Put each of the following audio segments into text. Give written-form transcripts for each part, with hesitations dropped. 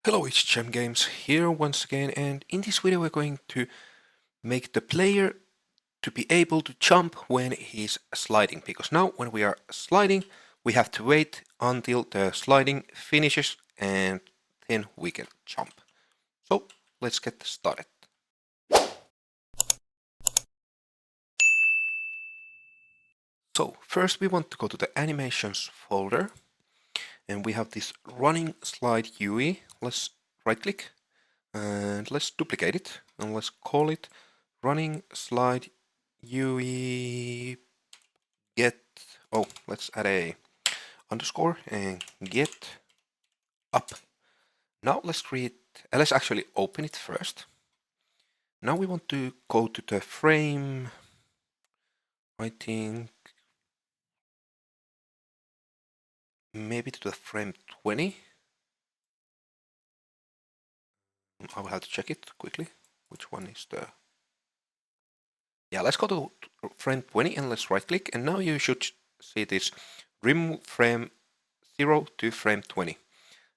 Hello, it's Gem Games here once again, and in this video we're going to make the player to be able to jump when he's sliding, because now when we are sliding we have to wait until the sliding finishes and then we can jump. So let's get started. So first we want to go to the animations folder, and we have this running slide UE. Let's right click and let's duplicate it and let's call it running slide UE get, let's add a underscore and get up. Now let's let's actually open it first. Now we want to go to the frame, I think maybe to the frame 20. I will have to check it quickly. Which one is the... Yeah, let's go to frame 20 and let's right click, and now you should see this remove frame 0 to frame 20.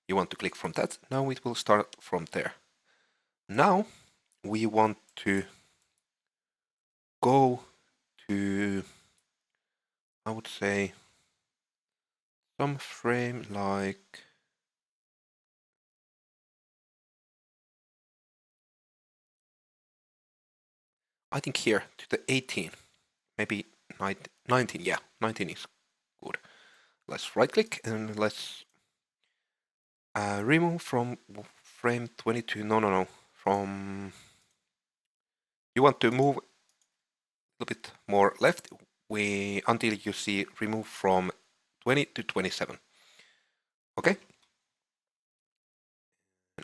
You want to click from that. Now it will start from there. Now we want to go to, I would say, some frame like I think here to the 18, maybe 19. Yeah, 19 is good. Let's right click and let's remove from frame 22. No. From, you want to move a little bit more left until you see remove from 20 to 27. Okay.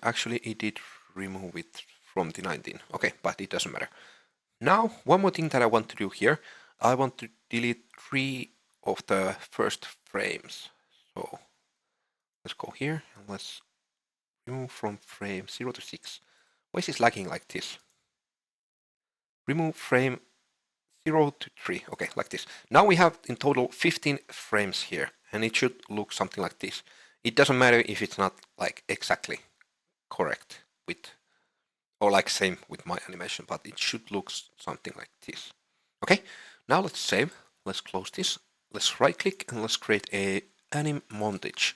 Actually, it did remove it from the 19. Okay, but it doesn't matter. Now, one more thing that I want to do here, I want to delete 3 of the first frames. So let's go here and let's remove from frame 0 to 6. Why is this lagging like this? Remove frame 0 to 3. Okay, like this. Now we have in total 15 frames here, and it should look something like this. It doesn't matter if it's not like exactly correct with, or like same with my animation, but it should look something like this. Okay, now let's save. Let's close this. Let's right click and let's create a anim montage.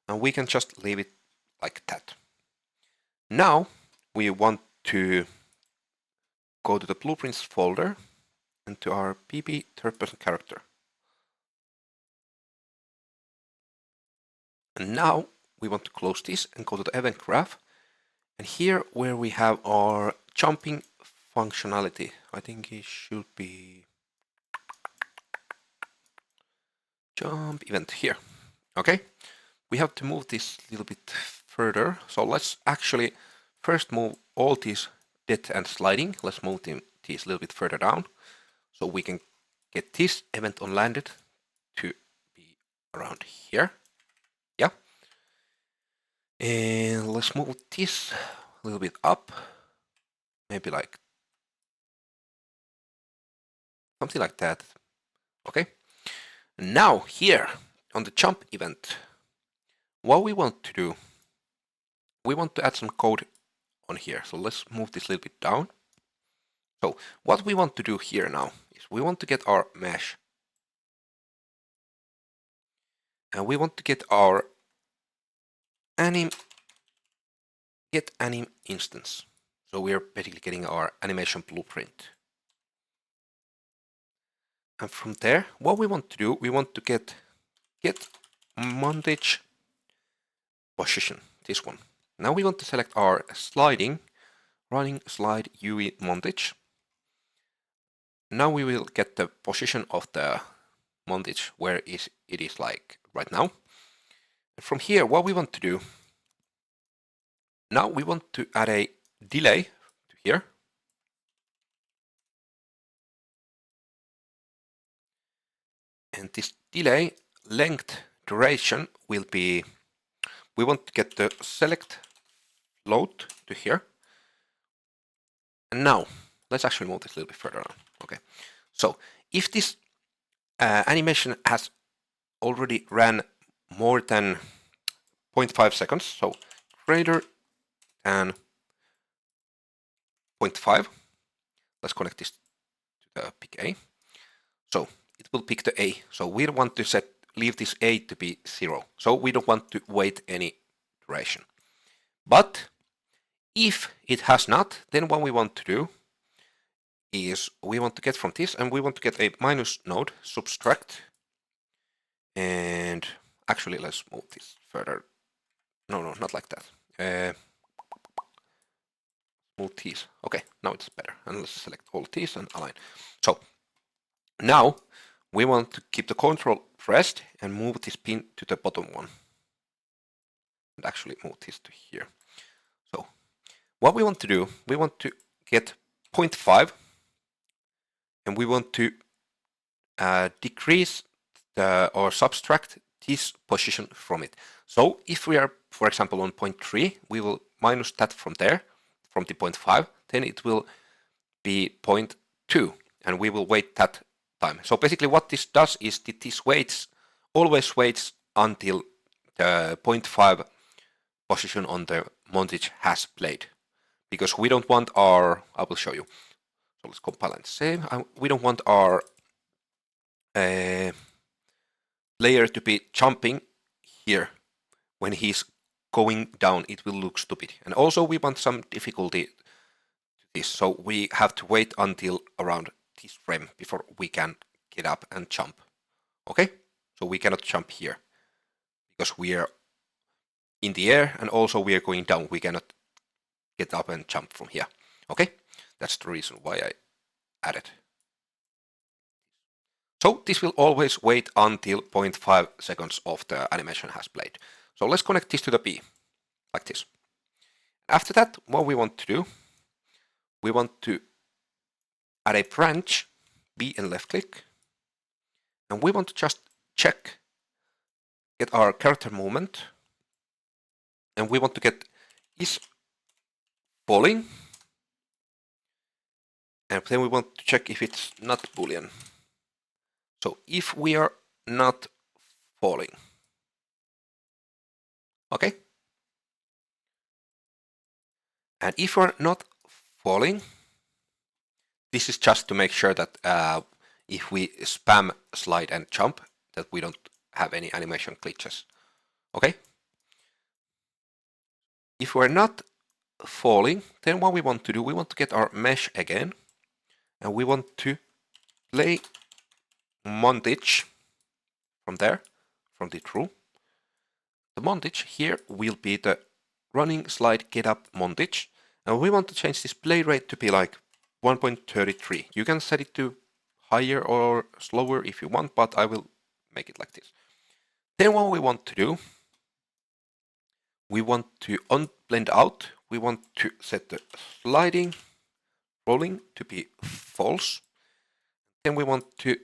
And we can just leave it like that. Now we want to go to the blueprints folder and to our PP third person character. And now we want to close this and go to the event graph. And here where we have our jumping functionality, I think it should be jump event here. Okay, we have to move this a little bit further. So let's actually first move all these dead and sliding. Let's move these a little bit further down so we can get this event on landed to be around here. Yeah. And let's move this a little bit up, maybe like something like that. Okay. Now here on the jump event, what we want to do, we want to add some code on here. So let's move this a little bit down. So what we want to do here now is we want to get our mesh, and we want to get our get anim instance. So we're basically getting our animation blueprint. And from there, what we want to do, we want to get montage position, this one. Now we want to select our sliding, running slide UE montage. Now we will get the position of the montage where it is like right now. And from here, what we want to do, now we want to add a delay to here. And this delay length duration will be, we want to get the select float to here. And now let's actually move this a little bit further on. Okay, so if this animation has already ran more than 0.5 seconds, so greater and 0.5. Let's connect this to the pick A. So it will pick the A. So we don't want to leave this A to be 0. So we don't want to wait any duration. But if it has not, then what we want to do is we want to get from this, and we want to get a minus node, subtract, and actually let's move this further. No, not like that. Move these. Okay, now it's better. And let's select all these and align. So now we want to keep the control pressed and move this pin to the bottom one. And actually move this to here. So what we want to do, we want to get 0.5, and we want to decrease or subtract this position from it. So if we are, for example, on 0.3, we will minus that from there, from the 0.5, then it will be 0.2, and we will wait that time. So basically what this does is that this always waits until the 0.5 position on the montage has played, because we don't want our, I will show you. So let's compile and save. We don't want our layer to be jumping here when he's going down. It will look stupid. And also we want some difficulty to this, so we have to wait until around this frame before we can get up and jump. Okay, so we cannot jump here because we are in the air, and also we are going down. We cannot get up and jump from here. Okay, that's the reason why I added. So this will always wait until 0.5 seconds of the animation has played. So let's connect this to the B, like this. After that, what we want to do, we want to add a branch, B and left click, and we want to just check, get our character movement, and we want to get is falling, and then we want to check if it's not Boolean. So if we are not falling, okay? And if we're not falling, this is just to make sure that if we spam slide and jump, that we don't have any animation glitches, okay? If we're not falling, then what we want to do, we want to get our mesh again, and we want to play montage from there, from the true. The montage here will be the running slide get up montage, and we want to change this play rate to be like 1.33. You can set it to higher or slower if you want, but I will make it like this. Then what we want to do, we want to blend out, we want to set the sliding, rolling to be false. Then we want to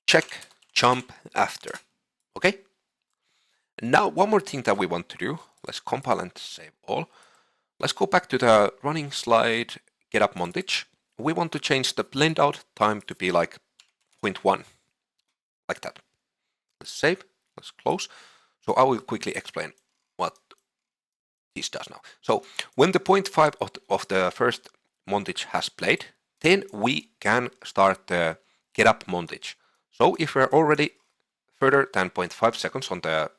check jump after, okay? Now one more thing that we want to do, let's compile and save all. Let's go back to the running slide get up montage. We want to change the blend out time to be like 0.1, like that. Let's save, let's close. So I will quickly explain what this does now. So when the 0.5 of the first montage has played, then we can start the get up montage. So if we're already further than 0.5 seconds on the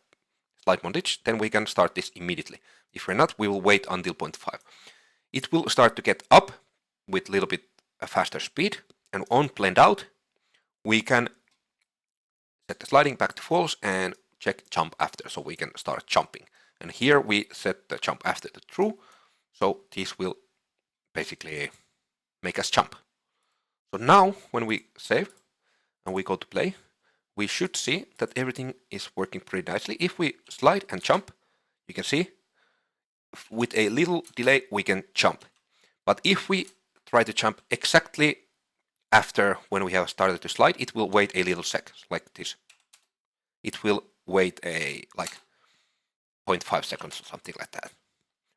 slide montage, then we can start this immediately. If we're not, we will wait until 0.5. It will start to get up with a little bit a faster speed, and on blend out, we can set the sliding back to false and check jump after, so we can start jumping. And here we set the jump after to true, so this will basically make us jump. So now when we save and we go to play, we should see that everything is working pretty nicely. If we slide and jump, you can see with a little delay we can jump. But if we try to jump exactly after when we have started to slide, it will wait a little sec, like this. It will wait a like 0.5 seconds or something like that.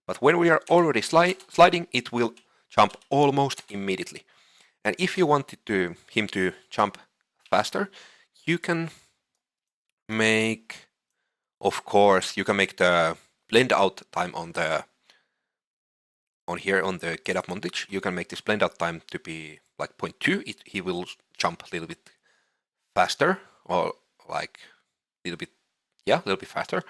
But when we are already sliding, it will jump almost immediately. And if you wanted him to jump faster, you can make, of course, you can make the blend out time on the on here on the get up montage, you can make this blend out time to be like 0.2. He will jump a little bit faster, or like a little bit faster.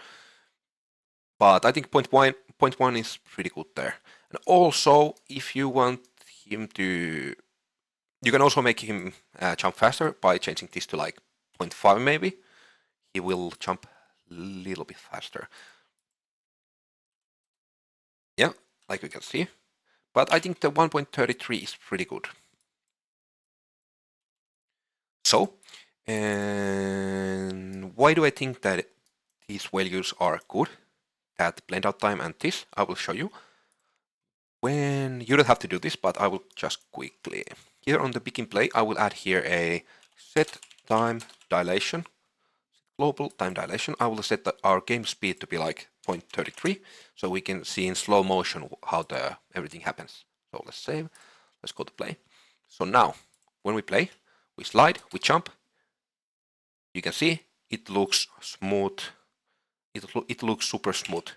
But I think 0.1 is pretty good there. And also, if you want him to, you can also make him jump faster by changing this to like 0.5 maybe. He will jump a little bit faster. Yeah, like you can see. But I think the 1.33 is pretty good. So, and why do I think that these values are good? That blend out time and this, I will show you. When you don't have to do this, but I will just quickly. Here on the begin play, I will add here a set time dilation, global time dilation. I will set our game speed to be like 0.33, so we can see in slow motion how everything happens. So let's save, let's go to play. So now, when we play, we slide, we jump. You can see it looks smooth. It looks super smooth.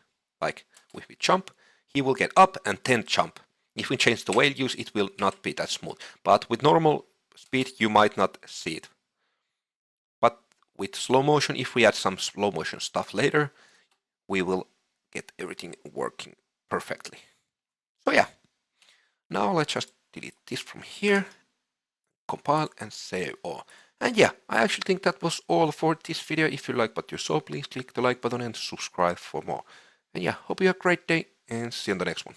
Like if we jump, he will get up and then jump. If we change the values, it will not be that smooth. But with normal speed, you might not see it. But with slow motion, if we add some slow motion stuff later, we will get everything working perfectly. So yeah, now let's just delete this from here, compile and save all. And yeah, I actually think that was all for this video. If you like what you saw, please click the like button and subscribe for more. And yeah, hope you have a great day and see you on the next one.